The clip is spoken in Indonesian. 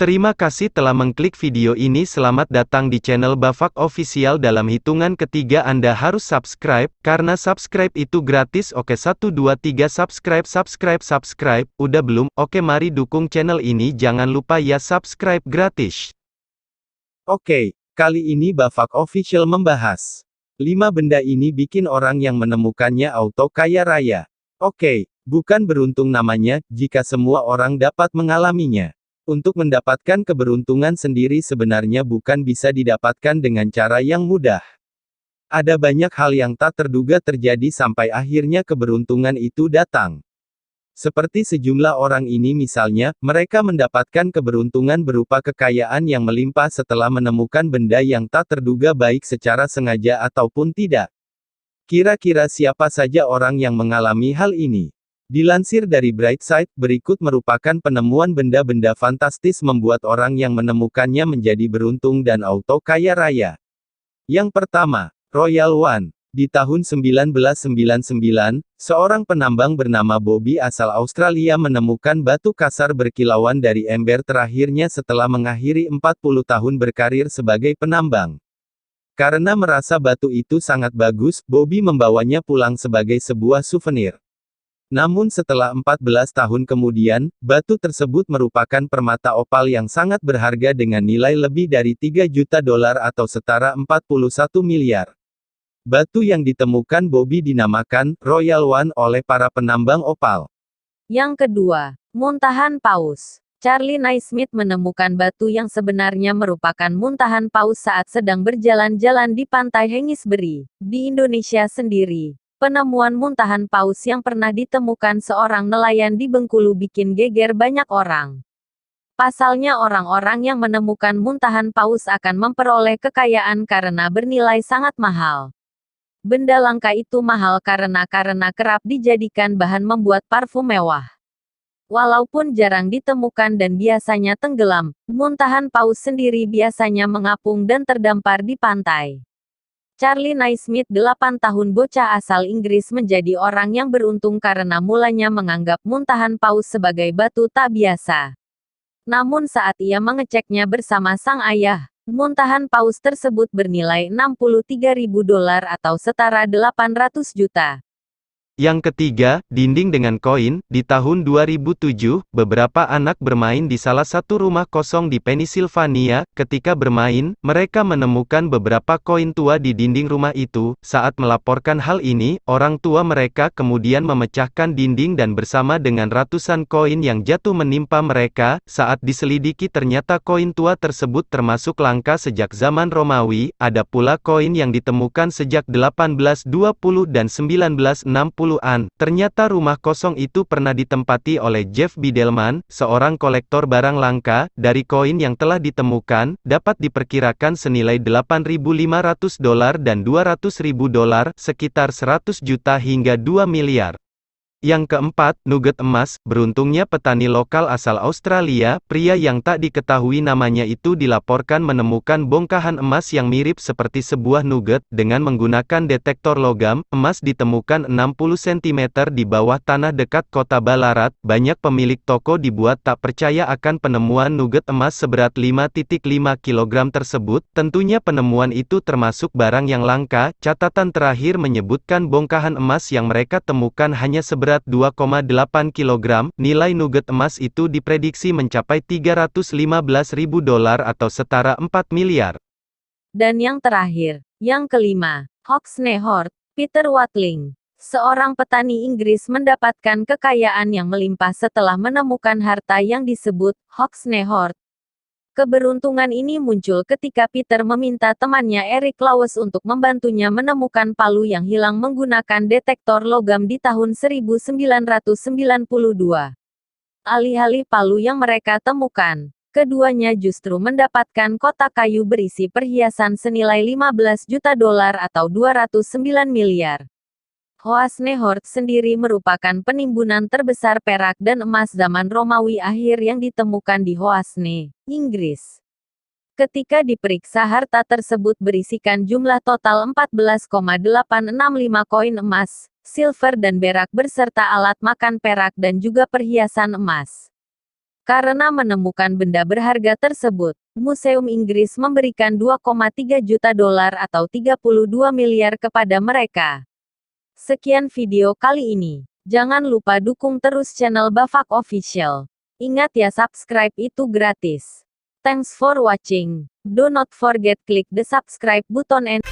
Terima kasih telah mengklik video ini. Selamat datang di channel Bafaq Official. Dalam hitungan ketiga Anda harus subscribe, karena subscribe itu gratis. Oke, 1 2 3 subscribe. Udah belum? Oke, mari dukung channel ini. Jangan lupa ya, subscribe gratis. Oke, kali ini Bafaq Official membahas 5 benda ini bikin orang yang menemukannya auto kaya raya. Oke, bukan beruntung namanya, jika semua orang dapat mengalaminya. Untuk mendapatkan keberuntungan sendiri sebenarnya bukan bisa didapatkan dengan cara yang mudah. Ada banyak hal yang tak terduga terjadi sampai akhirnya keberuntungan itu datang. Seperti sejumlah orang ini misalnya, mereka mendapatkan keberuntungan berupa kekayaan yang melimpah setelah menemukan benda yang tak terduga baik secara sengaja ataupun tidak. Kira-kira siapa saja orang yang mengalami hal ini? Dilansir dari Brightside, berikut merupakan penemuan benda-benda fantastis membuat orang yang menemukannya menjadi beruntung dan auto kaya raya. Yang pertama, Royal One. Di tahun 1999, seorang penambang bernama Bobby asal Australia menemukan batu kasar berkilauan dari ember terakhirnya setelah mengakhiri 40 tahun berkarir sebagai penambang. Karena merasa batu itu sangat bagus, Bobby membawanya pulang sebagai sebuah souvenir. Namun setelah 14 tahun kemudian, batu tersebut merupakan permata opal yang sangat berharga dengan nilai lebih dari 3 juta dolar atau setara 41 miliar. Batu yang ditemukan Bobby dinamakan Royal One oleh para penambang opal. Yang kedua, muntahan paus. Charlie Naismith menemukan batu yang sebenarnya merupakan muntahan paus saat sedang berjalan-jalan di pantai Hengisbury, di Indonesia sendiri. Penemuan muntahan paus yang pernah ditemukan seorang nelayan di Bengkulu bikin geger banyak orang. Pasalnya orang-orang yang menemukan muntahan paus akan memperoleh kekayaan karena bernilai sangat mahal. Benda langka itu mahal karena kerap dijadikan bahan membuat parfum mewah. Walaupun jarang ditemukan dan biasanya tenggelam, muntahan paus sendiri biasanya mengapung dan terdampar di pantai. Charlie Naismith, 8 tahun bocah asal Inggris, menjadi orang yang beruntung karena mulanya menganggap muntahan paus sebagai batu tak biasa. Namun saat ia mengeceknya bersama sang ayah, muntahan paus tersebut bernilai 63.000 dolar atau setara 800 juta. Yang ketiga, dinding dengan koin. Di tahun 2007, beberapa anak bermain di salah satu rumah kosong di Pennsylvania. Ketika bermain, mereka menemukan beberapa koin tua di dinding rumah itu. Saat melaporkan hal ini, orang tua mereka kemudian memecahkan dinding dan bersama dengan ratusan koin yang jatuh menimpa mereka. Saat diselidiki ternyata koin tua tersebut termasuk langka sejak zaman Romawi. Ada pula koin yang ditemukan sejak 1820 dan 1960. Ternyata rumah kosong itu pernah ditempati oleh Jeff Bidelman, seorang kolektor barang langka. Dari koin yang telah ditemukan, dapat diperkirakan senilai 8.500 dolar dan 200.000 dolar, sekitar 100 juta hingga 2 miliar. Yang keempat, nugget emas. Beruntungnya petani lokal asal Australia, pria yang tak diketahui namanya itu dilaporkan menemukan bongkahan emas yang mirip seperti sebuah nugget. Dengan menggunakan detektor logam, emas ditemukan 60 cm di bawah tanah dekat kota Ballarat. Banyak pemilik toko dibuat tak percaya akan penemuan nugget emas seberat 5,5 kg tersebut. Tentunya penemuan itu termasuk barang yang langka. Catatan terakhir menyebutkan bongkahan emas yang mereka temukan hanya seberat 2,8 kg. Nilai nugget emas itu diprediksi mencapai 315.000 dolar atau setara 4 miliar. Dan yang terakhir, yang kelima, Hogsney Hoard. Peter Watling, seorang petani Inggris, mendapatkan kekayaan yang melimpah setelah menemukan harta yang disebut Hogsney Hoard. Keberuntungan ini muncul ketika Peter meminta temannya Eric Lawes untuk membantunya menemukan palu yang hilang menggunakan detektor logam di tahun 1992. Alih-alih palu yang mereka temukan, keduanya justru mendapatkan kotak kayu berisi perhiasan senilai 15 juta dolar atau 209 miliar. Hogsney Hoard sendiri merupakan penimbunan terbesar perak dan emas zaman Romawi akhir yang ditemukan di Hogsney, Inggris. Ketika diperiksa, harta tersebut berisikan jumlah total 14,865 koin emas, silver dan berak beserta alat makan perak dan juga perhiasan emas. Karena menemukan benda berharga tersebut, Museum Inggris memberikan 2,3 juta dolar atau 32 miliar kepada mereka. Sekian video kali ini. Jangan lupa dukung terus channel Bafak Official. Ingat ya, subscribe itu gratis. Thanks for watching. Do not forget click the subscribe button and